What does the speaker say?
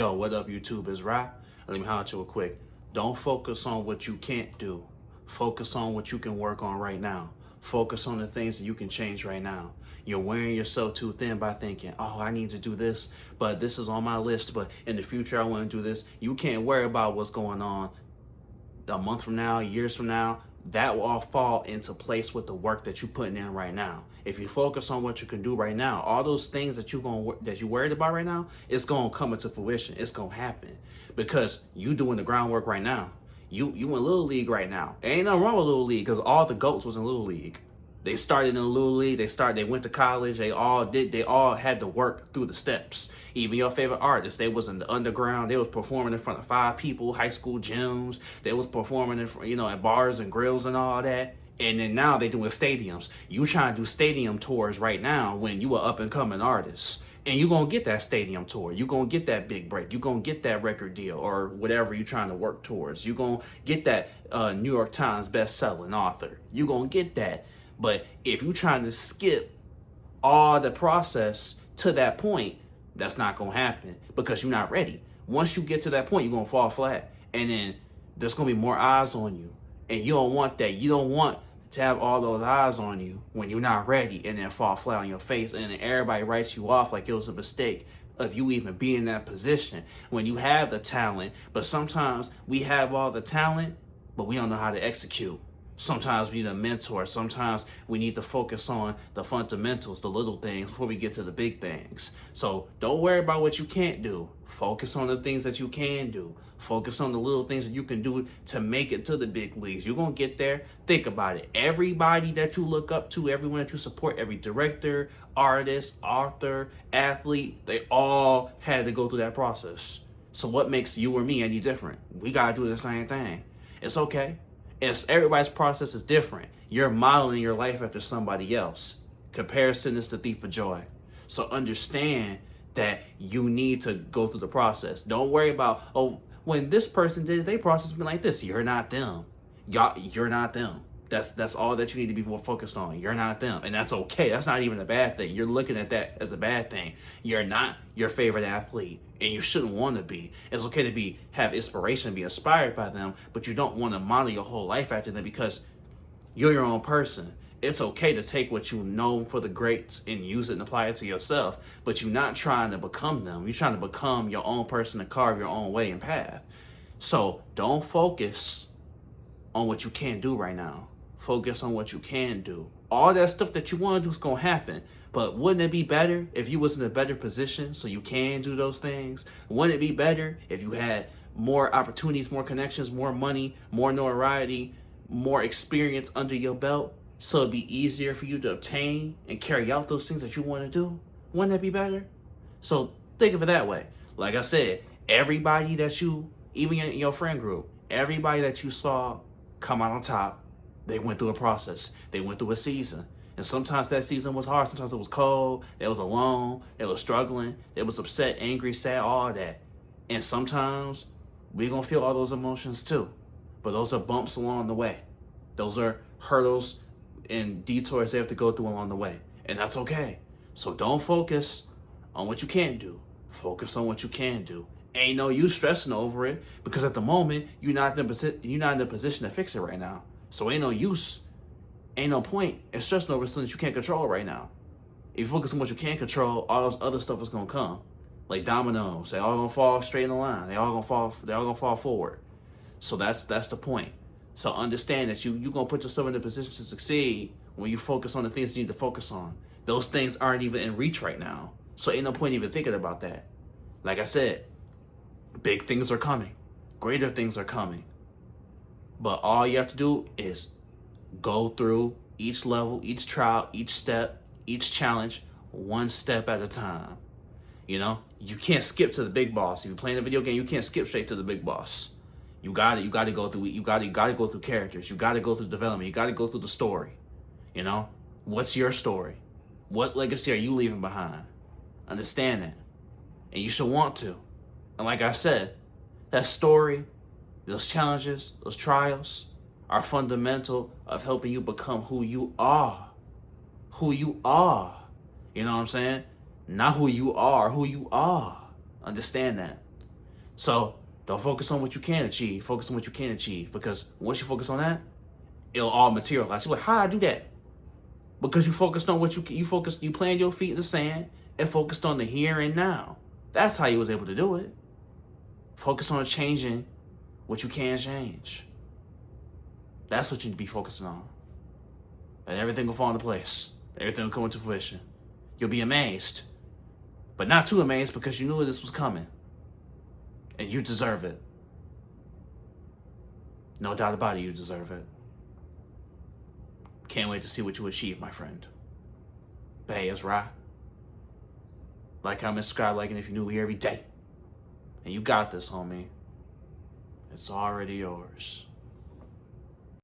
Yo, what up, YouTube? It's Ra. Let me holler at you real quick. Don't focus on what you can't do. Focus on what you can work on right now. Focus on the things that you can change right now. You're wearing yourself too thin by thinking, oh, I need to do this, but this is on my list, but in the future I want to do this. You can't worry about what's going on a month from now, years from now. That will all fall into place with the work that you're putting in right now. If you focus on what you can do right now, all those things that you're worried about right now, it's gonna come into fruition. It's gonna happen because you doing the groundwork right now. You in Little League right now. There ain't nothing wrong with Little League because all the GOATs was in Little League. They started in Little League. They went to college. They all had to work through the steps. Even your favorite artists, they was in the underground. They was performing in front of 5 people, high school gyms. They was performing in, at bars and grills and all that. And then now they doing stadiums. You trying to do stadium tours right now when you an up and coming artist. And you're going to get that stadium tour. You're going to get that big break. You're going to get that record deal or whatever you're trying to work towards. You're going to get that New York Times best-selling author. You're going to get that. But if you're trying to skip all the process to that point, that's not going to happen because you're not ready. Once you get to that point, you're going to fall flat. And then there's going to be more eyes on you. And you don't want that. You don't want to have all those eyes on you when you're not ready and then fall flat on your face. And then everybody writes you off like it was a mistake of you even being in that position when you have the talent. But sometimes we have all the talent, but we don't know how to execute. Sometimes we need a mentor. Sometimes we need to focus on the fundamentals, the little things before we get to the big things. So don't worry about what you can't do. Focus on the things that you can do. Focus on the little things that you can do to make it to the big leagues. You're going to get there. Think about it. Everybody that you look up to, everyone that you support, every director, artist, author, athlete, they all had to go through that process. So what makes you or me any different? We got to do the same thing. It's okay. Everybody's process is different. You're modeling your life after somebody else. Comparison is the thief of joy. So understand that you need to go through the process. Don't worry about, oh, when this person did their process been like this. You're not them. You're not them. That's all that you need to be more focused on. You're not them. And that's okay. That's not even a bad thing. You're looking at that as a bad thing. You're not your favorite athlete. And you shouldn't want to be. It's okay to have inspiration, be inspired by them, but you don't want to model your whole life after them because you're your own person. It's okay to take what you know for the greats and use it and apply it to yourself, but you're not trying to become them. You're trying to become your own person and carve your own way and path. So don't focus on what you can't do right now. Focus on what you can do. All that stuff that you want to do is going to happen. But wouldn't it be better if you was in a better position so you can do those things? Wouldn't it be better if you had more opportunities, more connections, more money, more notoriety, more experience under your belt so it'd be easier for you to obtain and carry out those things that you want to do? Wouldn't that be better? So think of it that way. Like I said, everybody that you, even in your friend group, everybody that you saw come out on top, they went through a process. They went through a season. And sometimes that season was hard. Sometimes it was cold. They was alone. They was struggling. They was upset, angry, sad, all that. And sometimes we're going to feel all those emotions too. But those are bumps along the way. Those are hurdles and detours they have to go through along the way. And that's okay. So don't focus on what you can't do. Focus on what you can do. Ain't no use stressing over it because at the moment, you're not in the position to fix it right now. So ain't no use, ain't no point in stressing over something that you can't control right now. If you focus on what you can't control, all this other stuff is gonna come. Like dominoes, they all gonna fall straight in a line. They all gonna fall forward. So that's the point. So understand that you gonna put yourself in a position to succeed when you focus on the things you need to focus on. Those things aren't even in reach right now. So ain't no point even thinking about that. Like I said, big things are coming. Greater things are coming. But all you have to do is go through each level, each trial, each step, each challenge, one step at a time. You can't skip to the big boss. If you're playing a video game, you can't skip straight to the big boss. You got to go through. You got to go through characters. You got to go through development. You got to go through the story. What's your story? What legacy are you leaving behind? Understand that, and you should want to. And like I said, that story, those challenges, those trials are fundamental of helping you become who you are. Who you are. You know what I'm saying? Not who you are, who you are. Understand that. So don't focus on what you can achieve. Focus on what you can achieve, because once you focus on that, it'll all materialize. You're like, how I do that? Because you focused on what you planted your feet in the sand and focused on the here and now. That's how you was able to do it. Focus on changing what you can change. That's what you need to be focusing on. And everything will fall into place. Everything will come into fruition. You'll be amazed. But not too amazed, because you knew this was coming. And you deserve it. No doubt about it, you deserve it. Can't wait to see what you achieve, my friend. But hey, it's Ra. Like, comment, subscribe, like, and if you're new here every day. And you got this, homie. It's already yours.